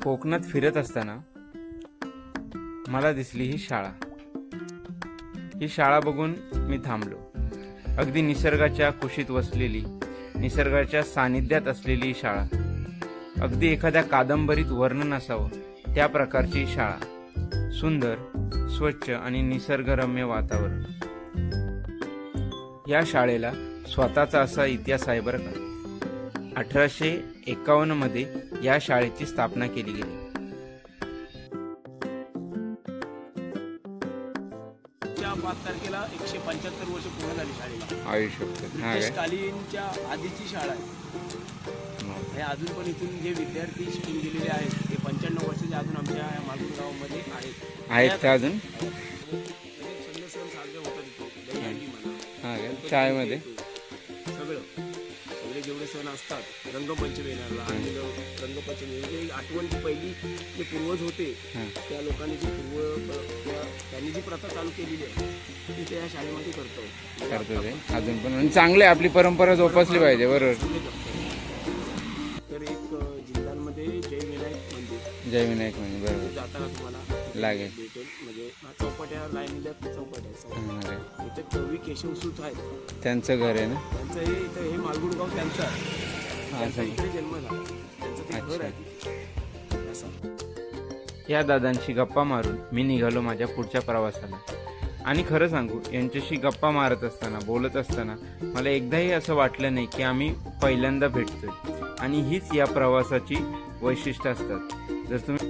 कोकणात फिरत असताना मला दिसली ही शाळा. ही शाळा बघून मी थांबलो. अगदी निसर्गाच्या कुशीत वसलेली, निसर्गाच्या सानिध्यात असलेली ही शाळा. अगदी एखाद्या कादंबरीत वर्णन असावं त्या प्रकारची शाळा. सुंदर, स्वच्छ आणि निसर्गरम्य वातावरण. या शाळेला स्वतःचा असा इतिहास आहे बरं का. 1851 मध्ये या शाळेची स्थापना केली गेली. च्या 5 तारखेला 175 वर्ष पूर्ण झाली शाळेला. आयुष्य ब्रिटिशकालीनच्या आधीची शाळा आहे. हे अजून पण इथून जे विद्यार्थी शिकून गेलेले आहेत ते 95 वर्षाचे अजून आमच्या मालवण गावामध्ये आहेत का अजून? सण साजरे होतात इथे. दहीहंडी म्हणा, शाळेमध्ये सगळे जेवढे सण असतात, रंगपंचमी येणार, लहान मुलं रंगपंचमी म्हणजे आठवण जी पहिली जे पूर्वज होते त्या लोकांनी जी त्यांनी जी प्रथा चालू केलेली आहे ती त्या शाळेमध्ये करतो ते अजून पण चांगले. आपली परंपरा जोपासली पाहिजे. बरोबर. तर एक जिल्ह्यांमध्ये जय विनायक मंदिर बरोबर जाताना तुम्हाला लागेल. भेटेल. म्हणजे चौपाट्या लाईनीला चौपाट्या इथे कवी केशव सूत आहेत, त्यांचं घर आहे ना. त्यांचं हे मालगुण गाव त्यांचं आहे. त्यांचा इकडे जन्म झाला, त्यांचं ते घर आहे असं. या दादांशी गप्पा मारून मी निघालो माझ्या पुढच्या प्रवासाला. आणि खरं सांगू, यांच्याशी गप्पा मारत असताना, बोलत असताना मला एकदाही असं वाटलं नाही की आम्ही पहिल्यांदा भेटतोय. आणि हीच या प्रवासाची वैशिष्ट्य असतात. जर तुम्ही